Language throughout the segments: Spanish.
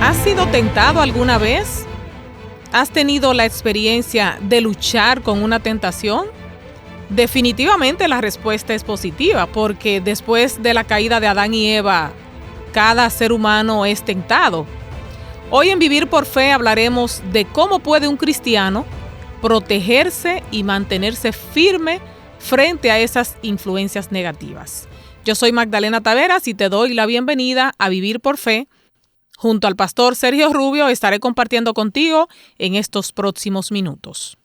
¿Has sido tentado alguna vez? ¿Has tenido la experiencia de luchar con una tentación? Definitivamente la respuesta es positiva, porque después de la caída de Adán y Eva, cada ser humano es tentado. Hoy en Vivir por Fe hablaremos de cómo puede un cristiano protegerse y mantenerse firme frente a esas influencias negativas. Yo soy Magdalena Taveras y te doy la bienvenida a Vivir por Fe. Junto al pastor Sergio Rubio estaré compartiendo contigo en estos próximos minutos.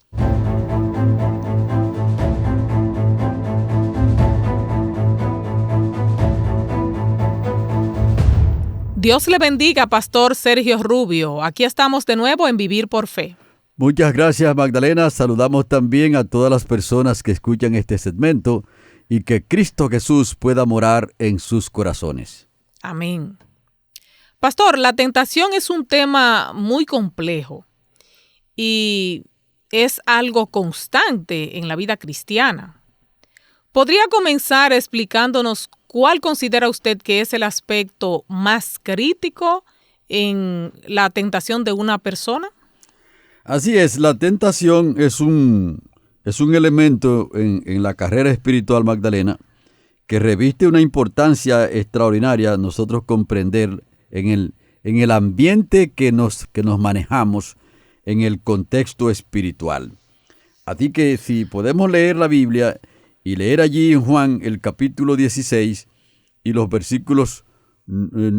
Dios le bendiga, pastor Sergio Rubio. Aquí estamos de nuevo en Vivir por Fe. Muchas gracias, Magdalena. Saludamos también a todas las personas que escuchan este segmento y que Cristo Jesús pueda morar en sus corazones. Amén. Pastor, la tentación es un tema muy complejo y es algo constante en la vida cristiana. ¿Podría comenzar explicándonos cuál considera usted que es el aspecto más crítico en la tentación de una persona? Así es, la tentación es un elemento en la carrera espiritual, Magdalena, que reviste una importancia extraordinaria nosotros comprender en el ambiente que nos manejamos en el contexto espiritual. Así que si podemos leer la Biblia y leer allí en Juan el capítulo 16 y los versículos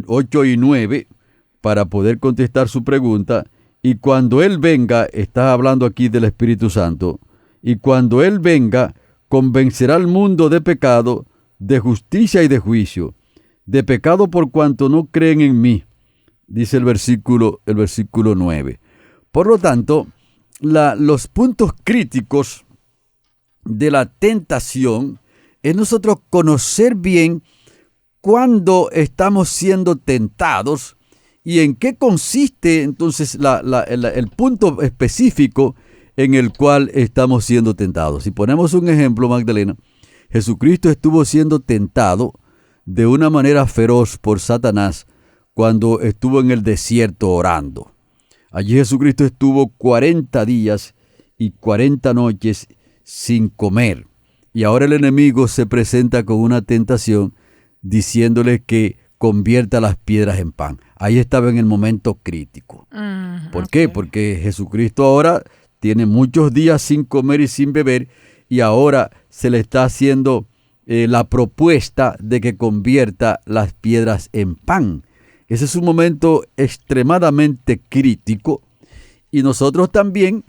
8 y 9 para poder contestar su pregunta. Y cuando Él venga, está hablando aquí del Espíritu Santo, y cuando Él venga, convencerá al mundo de pecado, de justicia y de juicio. De pecado por cuanto no creen en mí, dice el versículo 9. Por lo tanto, los puntos críticos de la tentación es nosotros conocer bien cuándo estamos siendo tentados y en qué consiste entonces el punto específico en el cual estamos siendo tentados. Si ponemos un ejemplo, Magdalena, Jesucristo estuvo siendo tentado de una manera feroz por Satanás cuando estuvo en el desierto orando. Allí Jesucristo estuvo 40 días y 40 noches sin comer. Y ahora el enemigo se presenta con una tentación diciéndole que convierta las piedras en pan. Ahí estaba en el momento crítico. ¿Por qué? Porque Jesucristo ahora tiene muchos días sin comer y sin beber y ahora se le está haciendo la propuesta de que convierta las piedras en pan. Ese es un momento extremadamente crítico y nosotros también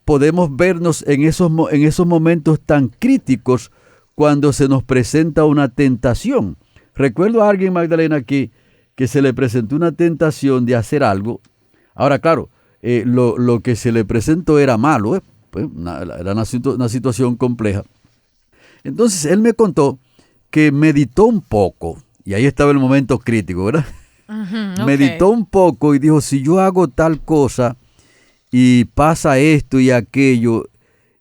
podemos vernos en esos momentos tan críticos cuando se nos presenta una tentación. Recuerdo a alguien, Magdalena, que se le presentó una tentación de hacer algo. Ahora, claro, lo que se le presentó era malo, pues, era una situación compleja. Entonces, él me contó que meditó un poco, y ahí estaba el momento crítico, ¿verdad? Okay. Meditó un poco y dijo, si yo hago tal cosa y pasa esto y aquello,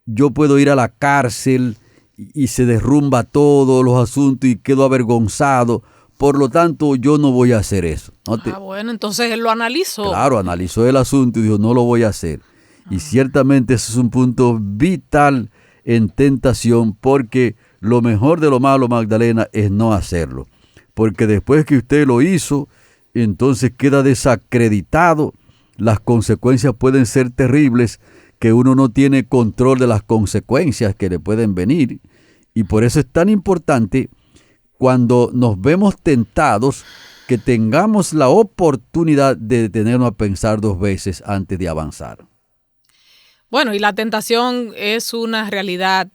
yo puedo ir a la cárcel y se derrumba todos los asuntos y quedo avergonzado. Por lo tanto, yo no voy a hacer eso. Bueno, entonces él lo analizó. Claro, analizó el asunto y dijo, no lo voy a hacer. Y ciertamente ese es un punto vital en tentación, porque lo mejor de lo malo, Magdalena, es no hacerlo. Porque después que usted lo hizo, entonces queda desacreditado. Las consecuencias pueden ser terribles, que uno no tiene control de las consecuencias que le pueden venir. Y por eso es tan importante cuando nos vemos tentados que tengamos la oportunidad de detenernos a pensar 2 veces antes de avanzar. Bueno, y la tentación es una realidad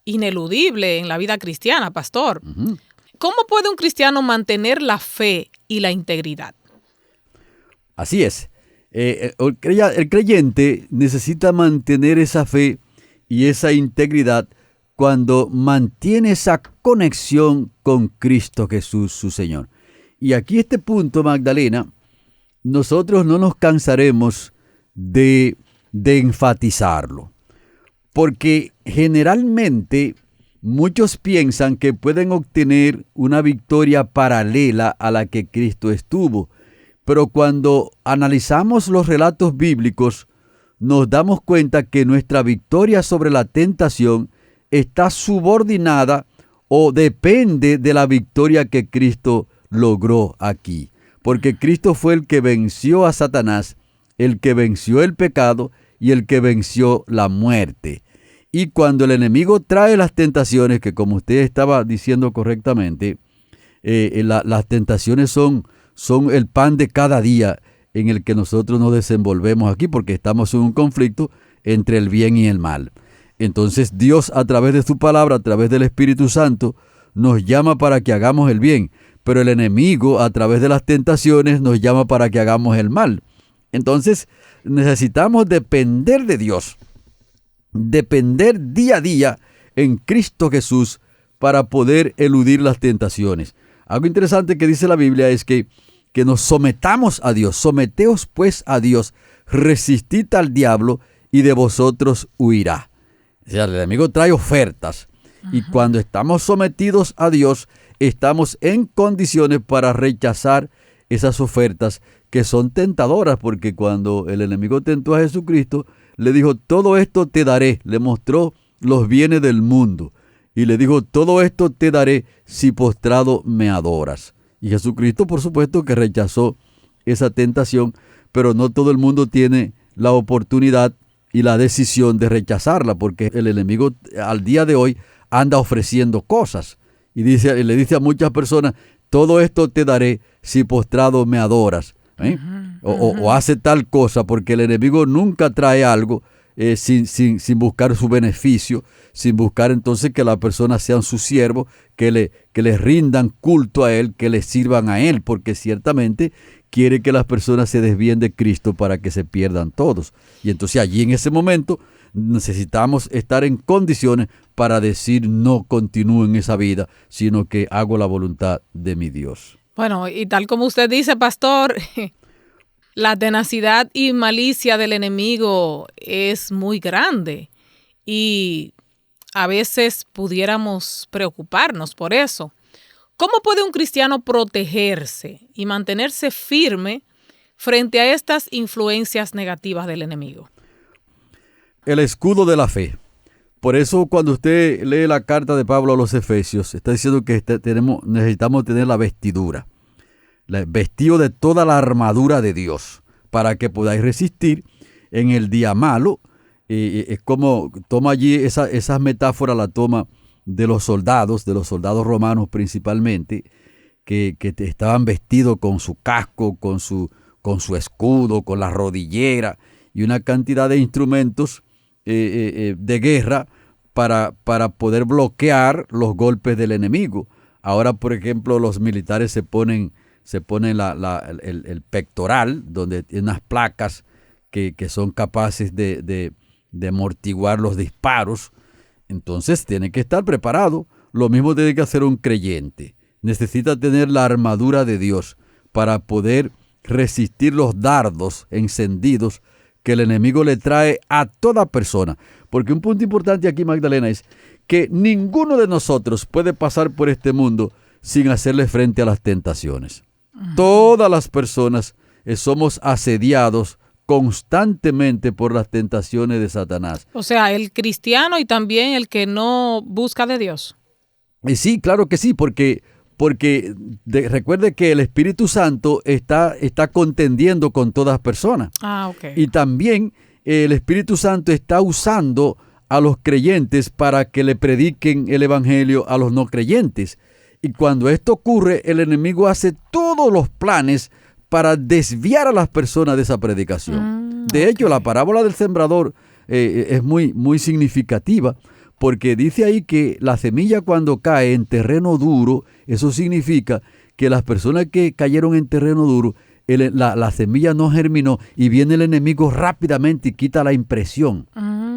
ineludible en la vida cristiana, pastor. Uh-huh. ¿Cómo puede un cristiano mantener la fe y la integridad? Así es. El creyente necesita mantener esa fe y esa integridad cuando mantiene esa conexión con Cristo Jesús, su Señor. Y aquí este punto, Magdalena, nosotros no nos cansaremos de enfatizarlo, porque generalmente muchos piensan que pueden obtener una victoria paralela a la que Cristo estuvo, Pero cuando analizamos los relatos bíblicos, nos damos cuenta que nuestra victoria sobre la tentación está subordinada o depende de la victoria que Cristo logró aquí. Porque Cristo fue el que venció a Satanás, el que venció el pecado y el que venció la muerte. Y cuando el enemigo trae las tentaciones, que como usted estaba diciendo correctamente, las tentaciones son el pan de cada día en el que nosotros nos desenvolvemos aquí, porque estamos en un conflicto entre el bien y el mal. Entonces Dios, a través de su palabra, a través del Espíritu Santo, nos llama para que hagamos el bien, pero el enemigo, a través de las tentaciones, nos llama para que hagamos el mal. Entonces necesitamos depender de Dios, depender día a día en Cristo Jesús para poder eludir las tentaciones. Algo interesante que dice la Biblia es que nos sometamos a Dios. Someteos pues a Dios, resistid al diablo y de vosotros huirá. O sea, el enemigo trae ofertas. Y cuando estamos sometidos a Dios, estamos en condiciones para rechazar esas ofertas que son tentadoras, porque cuando el enemigo tentó a Jesucristo, le dijo, todo esto te daré. Le mostró los bienes del mundo. Y le dijo, todo esto te daré si postrado me adoras. Y Jesucristo, por supuesto, que rechazó esa tentación, pero no todo el mundo tiene la oportunidad y la decisión de rechazarla, porque el enemigo al día de hoy anda ofreciendo cosas. Y le dice a muchas personas, todo esto te daré si postrado me adoras. O hace tal cosa, porque el enemigo nunca trae algo sin buscar su beneficio, sin buscar entonces que las personas sean sus siervos, que le rindan culto a Él, que le sirvan a Él, porque ciertamente quiere que las personas se desvíen de Cristo para que se pierdan todos. Y entonces allí en ese momento necesitamos estar en condiciones para decir no continúo en esa vida, sino que hago la voluntad de mi Dios. Bueno, y tal como usted dice, pastor, la tenacidad y malicia del enemigo es muy grande y a veces pudiéramos preocuparnos por eso. ¿Cómo puede un cristiano protegerse y mantenerse firme frente a estas influencias negativas del enemigo? El escudo de la fe. Por eso cuando usted lee la carta de Pablo a los Efesios, está diciendo que necesitamos tener la vestidura, vestido de toda la armadura de Dios, para que podáis resistir en el día malo. Es como toma allí esas metáforas, la toma de los soldados romanos principalmente, que estaban vestidos con su casco, con su escudo, con la rodillera y una cantidad de instrumentos de guerra para poder bloquear los golpes del enemigo. Ahora, por ejemplo, los militares se ponen el pectoral, donde tiene unas placas que son capaces de amortiguar los disparos. Entonces tiene que estar preparado. Lo mismo tiene que hacer un creyente. Necesita tener la armadura de Dios para poder resistir los dardos encendidos que el enemigo le trae a toda persona. Porque un punto importante aquí, Magdalena, es que ninguno de nosotros puede pasar por este mundo sin hacerle frente a las tentaciones. Todas las personas somos asediados constantemente por las tentaciones de Satanás. O sea, el cristiano y también el que no busca de Dios. Sí, claro que sí, porque recuerde que el Espíritu Santo está contendiendo con todas personas. Okay. Y también el Espíritu Santo está usando a los creyentes para que le prediquen el Evangelio a los no creyentes. Y cuando esto ocurre, el enemigo hace todos los planes para desviar a las personas de esa predicación. De hecho, la parábola del sembrador es muy, muy significativa, porque dice ahí que la semilla cuando cae en terreno duro, eso significa que las personas que cayeron en terreno duro, la semilla no germinó y viene el enemigo rápidamente y quita la impresión.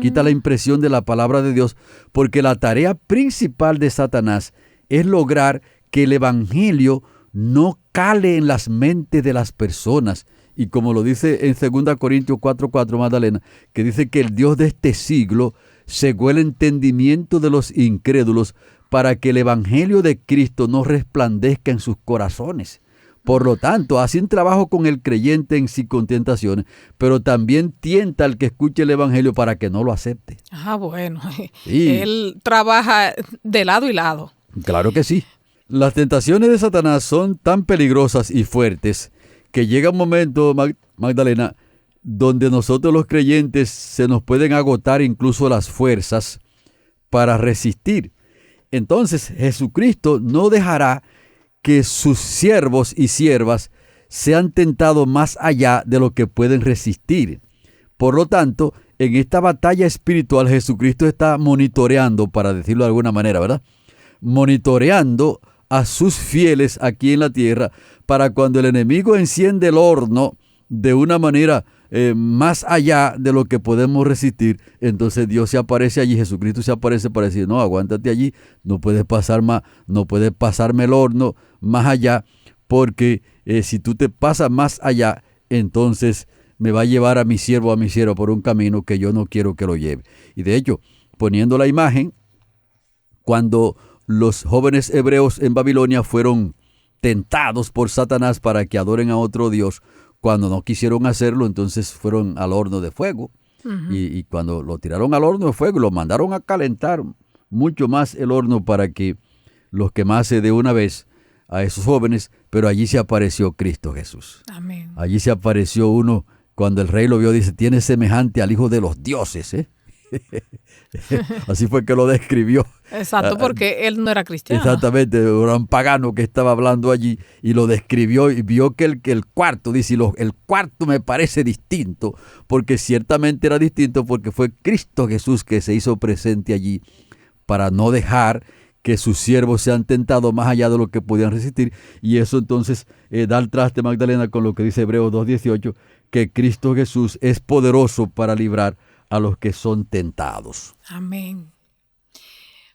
Quita la impresión de la palabra de Dios, porque la tarea principal de Satanás es lograr que el evangelio no cale en las mentes de las personas. Y como lo dice en 2 Corintios 4:4, Magdalena, que dice que el Dios de este siglo cegó el entendimiento de los incrédulos para que el evangelio de Cristo no resplandezca en sus corazones. Por lo tanto, hace un trabajo con el creyente en sí con tentaciones, pero también tienta al que escuche el evangelio para que no lo acepte. Bueno, Sí. él trabaja de lado y lado. Claro que sí. Las tentaciones de Satanás son tan peligrosas y fuertes que llega un momento, Magdalena, donde nosotros los creyentes se nos pueden agotar incluso las fuerzas para resistir. Entonces Jesucristo no dejará que sus siervos y siervas sean tentados más allá de lo que pueden resistir. Por lo tanto, en esta batalla espiritual Jesucristo está monitoreando, para decirlo de alguna manera, ¿verdad? Monitoreando a sus fieles aquí en la tierra para cuando el enemigo enciende el horno de una manera más allá de lo que podemos resistir, entonces Dios se aparece allí, Jesucristo se aparece para decir, no, aguántate allí, no puedes pasar más, no puedes pasarme el horno más allá, porque si tú te pasas más allá, entonces me va a llevar a mi siervo, por un camino que yo no quiero que lo lleve. Y de hecho, poniendo la imagen, cuando los jóvenes hebreos en Babilonia fueron tentados por Satanás para que adoren a otro Dios, cuando no quisieron hacerlo, entonces fueron al horno de fuego. Y cuando lo tiraron al horno de fuego, lo mandaron a calentar mucho más el horno para que los quemase de una vez a esos jóvenes, pero allí se apareció Cristo Jesús. Amén. Allí se apareció uno, cuando el rey lo vio, dice, tiene semejante al Hijo de los dioses, ¿eh? Así fue que lo describió. Exacto, porque él no era cristiano. Exactamente, era un pagano que estaba hablando allí y lo describió y vio que el cuarto, dice, el cuarto me parece distinto, porque ciertamente era distinto porque fue Cristo Jesús que se hizo presente allí para no dejar que sus siervos sean tentados más allá de lo que podían resistir. Y eso entonces da el traste, Magdalena, con lo que dice Hebreos 2:18, que Cristo Jesús es poderoso para librar a los que son tentados. Amén.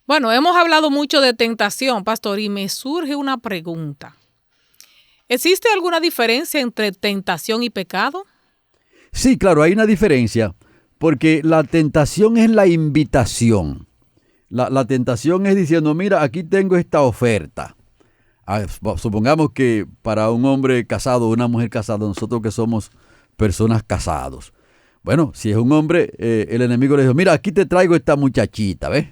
Bueno, hemos hablado mucho de tentación, pastor, y me surge una pregunta. ¿Existe alguna diferencia entre tentación y pecado? Sí, claro, hay una diferencia, porque la tentación es la invitación. La tentación es diciendo, mira, aquí tengo esta oferta. Supongamos que para un hombre casado o una mujer casada, nosotros que somos personas casados, bueno, si es un hombre, el enemigo le dice, mira, aquí te traigo esta muchachita, ¿ves?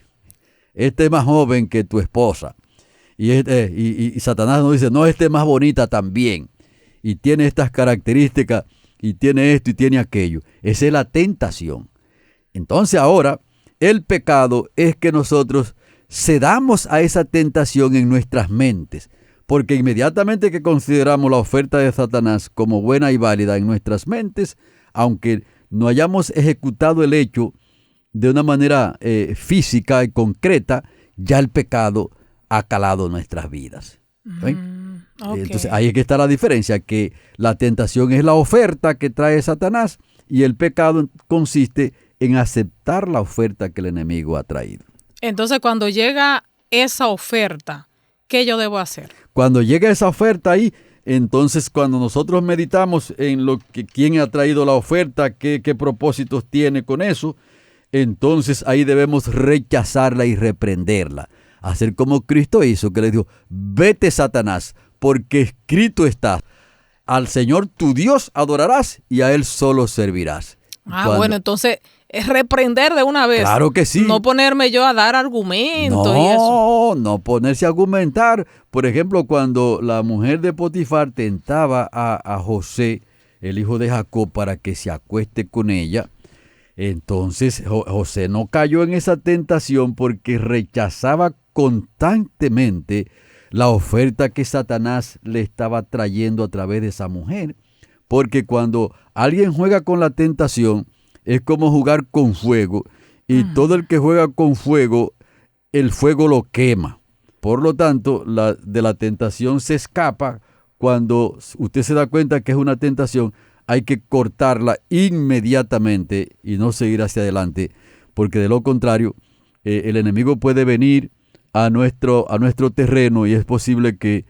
Este es más joven que tu esposa. Y Satanás nos dice, no, este es más bonita también. Y tiene estas características, y tiene esto y tiene aquello. Esa es la tentación. Entonces ahora, el pecado es que nosotros cedamos a esa tentación en nuestras mentes. Porque inmediatamente que consideramos la oferta de Satanás como buena y válida en nuestras mentes, aunque no hayamos ejecutado el hecho de una manera física y concreta, ya el pecado ha calado nuestras vidas. Okay. Entonces ahí es que está la diferencia, que la tentación es la oferta que trae Satanás y el pecado consiste en aceptar la oferta que el enemigo ha traído. Entonces cuando llega esa oferta, ¿qué yo debo hacer? Cuando llega esa oferta ahí, entonces cuando nosotros meditamos en lo que quién ha traído la oferta, qué propósitos tiene con eso, entonces ahí debemos rechazarla y reprenderla. Hacer como Cristo hizo, que le dijo, vete Satanás, porque escrito está, al Señor tu Dios adorarás y a Él solo servirás. Bueno, entonces es reprender de una vez. Claro que sí. No ponerme yo a dar argumentos y eso. No ponerse a argumentar. Por ejemplo, cuando la mujer de Potifar tentaba a José, el hijo de Jacob, para que se acueste con ella, entonces José no cayó en esa tentación porque rechazaba constantemente la oferta que Satanás le estaba trayendo a través de esa mujer. Porque cuando alguien juega con la tentación, es como jugar con fuego. Y todo el que juega con fuego, el fuego lo quema. Por lo tanto, de la tentación se escapa. Cuando usted se da cuenta que es una tentación, hay que cortarla inmediatamente y no seguir hacia adelante. Porque de lo contrario, el enemigo puede venir a nuestro terreno y es posible que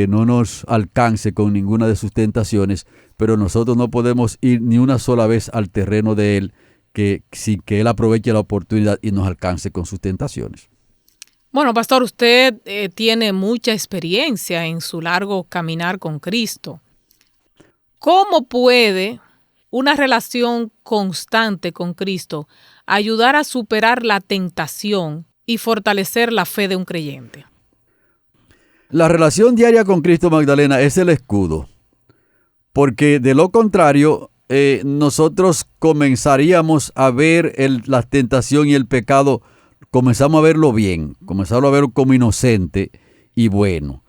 no nos alcance con ninguna de sus tentaciones, pero nosotros no podemos ir ni una sola vez al terreno de él sin que él aproveche la oportunidad y nos alcance con sus tentaciones. Bueno, pastor, usted tiene mucha experiencia en su largo caminar con Cristo. ¿Cómo puede una relación constante con Cristo ayudar a superar la tentación y fortalecer la fe de un creyente? La relación diaria con Cristo, Magdalena, es el escudo, porque de lo contrario, nosotros comenzaríamos a ver la tentación y el pecado, comenzamos a verlo bien, comenzamos a verlo como inocente y bueno.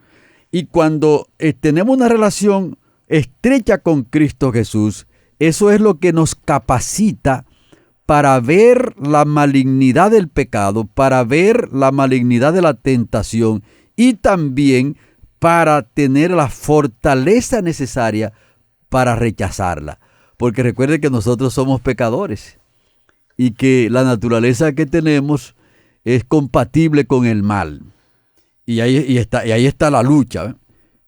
Y cuando tenemos una relación estrecha con Cristo Jesús, eso es lo que nos capacita para ver la malignidad del pecado, para ver la malignidad de la tentación y también para tener la fortaleza necesaria para rechazarla. Porque recuerde que nosotros somos pecadores y que la naturaleza que tenemos es compatible con el mal. Y ahí está la lucha, ¿eh?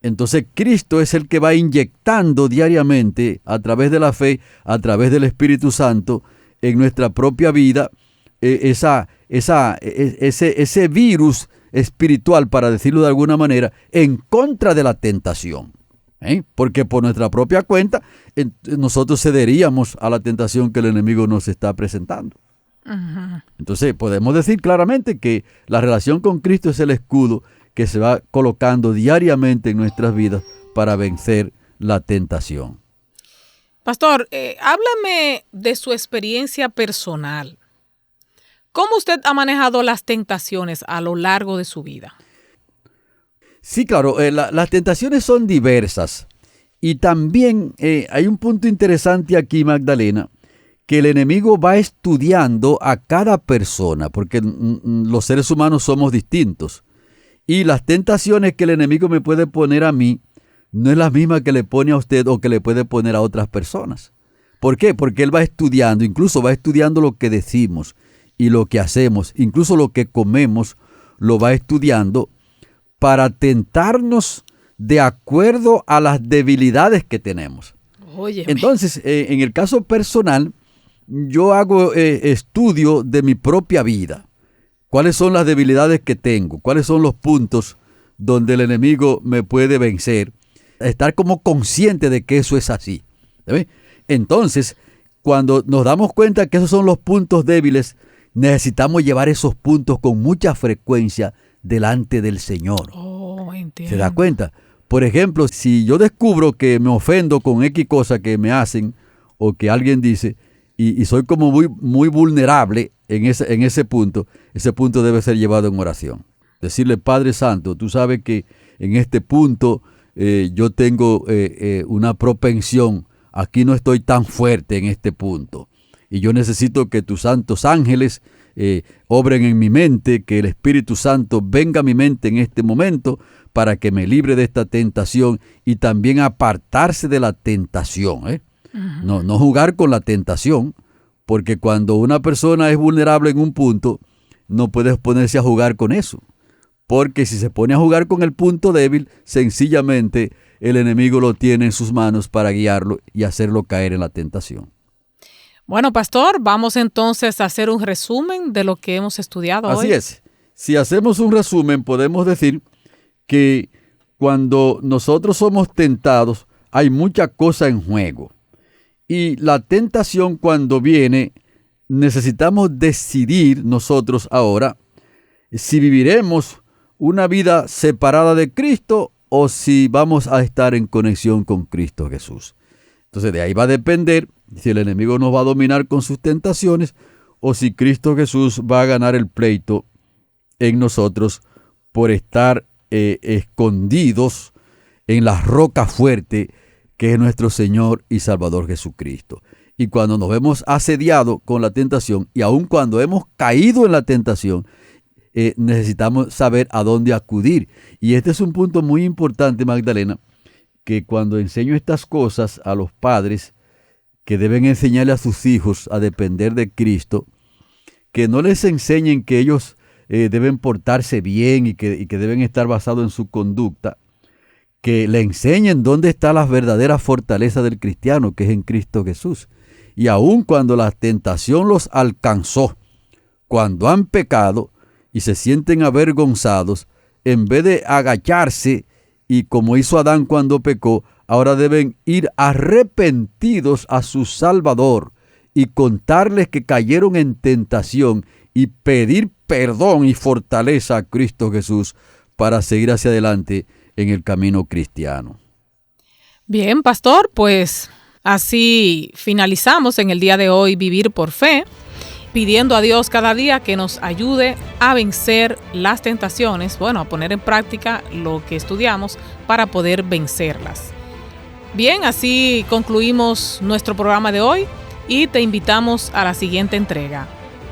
Entonces Cristo es el que va inyectando diariamente a través de la fe, a través del Espíritu Santo, en nuestra propia vida, ese virus espiritual, para decirlo de alguna manera, en contra de la tentación. Porque por nuestra propia cuenta, nosotros cederíamos a la tentación que el enemigo nos está presentando. Uh-huh. Entonces podemos decir claramente que la relación con Cristo es el escudo que se va colocando diariamente en nuestras vidas para vencer la tentación. Pastor, háblame de su experiencia personal. ¿Cómo usted ha manejado las tentaciones a lo largo de su vida? Sí, claro, las tentaciones son diversas. Y también hay un punto interesante aquí, Magdalena, que el enemigo va estudiando a cada persona, porque los seres humanos somos distintos. Y las tentaciones que el enemigo me puede poner a mí no es la misma que le pone a usted o que le puede poner a otras personas. ¿Por qué? Porque él va estudiando, incluso va estudiando lo que decimos y lo que hacemos, incluso lo que comemos, lo va estudiando para tentarnos de acuerdo a las debilidades que tenemos. Óyeme. Entonces, en el caso personal, yo hago estudio de mi propia vida. ¿Cuáles son las debilidades que tengo? ¿Cuáles son los puntos donde el enemigo me puede vencer? Estar como consciente de que eso es así. ¿Sí? Entonces, cuando nos damos cuenta que esos son los puntos débiles, necesitamos llevar esos puntos con mucha frecuencia delante del Señor. Oh, entiendo. ¿Se da cuenta? Por ejemplo, si yo descubro que me ofendo con X cosa que me hacen o que alguien dice, y soy como muy vulnerable en ese punto debe ser llevado en oración. Decirle, Padre Santo, tú sabes que en este punto yo tengo una propensión, aquí no estoy tan fuerte en este punto. Y yo necesito que tus santos ángeles obren en mi mente, que el Espíritu Santo venga a mi mente en este momento para que me libre de esta tentación y también apartarse de la tentación. Uh-huh. No jugar con la tentación, porque cuando una persona es vulnerable en un punto, no puedes ponerse a jugar con eso. Porque si se pone a jugar con el punto débil, sencillamente el enemigo lo tiene en sus manos para guiarlo y hacerlo caer en la tentación. Bueno, pastor, vamos entonces a hacer un resumen de lo que hemos estudiado hoy. Así es. Si hacemos un resumen, podemos decir que cuando nosotros somos tentados, hay mucha cosa en juego. Y la tentación cuando viene, necesitamos decidir nosotros ahora si viviremos una vida separada de Cristo o si vamos a estar en conexión con Cristo Jesús. Entonces de ahí va a depender si el enemigo nos va a dominar con sus tentaciones o si Cristo Jesús va a ganar el pleito en nosotros por estar escondidos en la roca fuerte que es nuestro Señor y Salvador Jesucristo. Y cuando nos vemos asediados con la tentación y aun cuando hemos caído en la tentación, necesitamos saber a dónde acudir. Y este es un punto muy importante, Magdalena, que cuando enseño estas cosas a los padres que deben enseñarle a sus hijos a depender de Cristo, que no les enseñen que ellos deben portarse bien y que deben estar basados en su conducta, que le enseñen dónde está la verdadera fortaleza del cristiano, que es en Cristo Jesús. Y aun cuando la tentación los alcanzó, cuando han pecado, y se sienten avergonzados, en vez de agacharse y como hizo Adán cuando pecó, ahora deben ir arrepentidos a su Salvador y contarles que cayeron en tentación y pedir perdón y fortaleza a Cristo Jesús para seguir hacia adelante en el camino cristiano. Bien, pastor, pues así finalizamos en el día de hoy Vivir por Fe, pidiendo a Dios cada día que nos ayude a vencer las tentaciones, a poner en práctica lo que estudiamos para poder vencerlas. Bien, así concluimos nuestro programa de hoy y te invitamos a la siguiente entrega.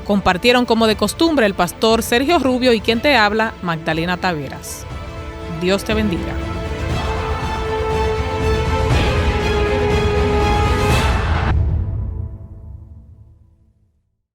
Compartieron como de costumbre el pastor Sergio Rubio y quien te habla, Magdalena Taveras. Dios te bendiga.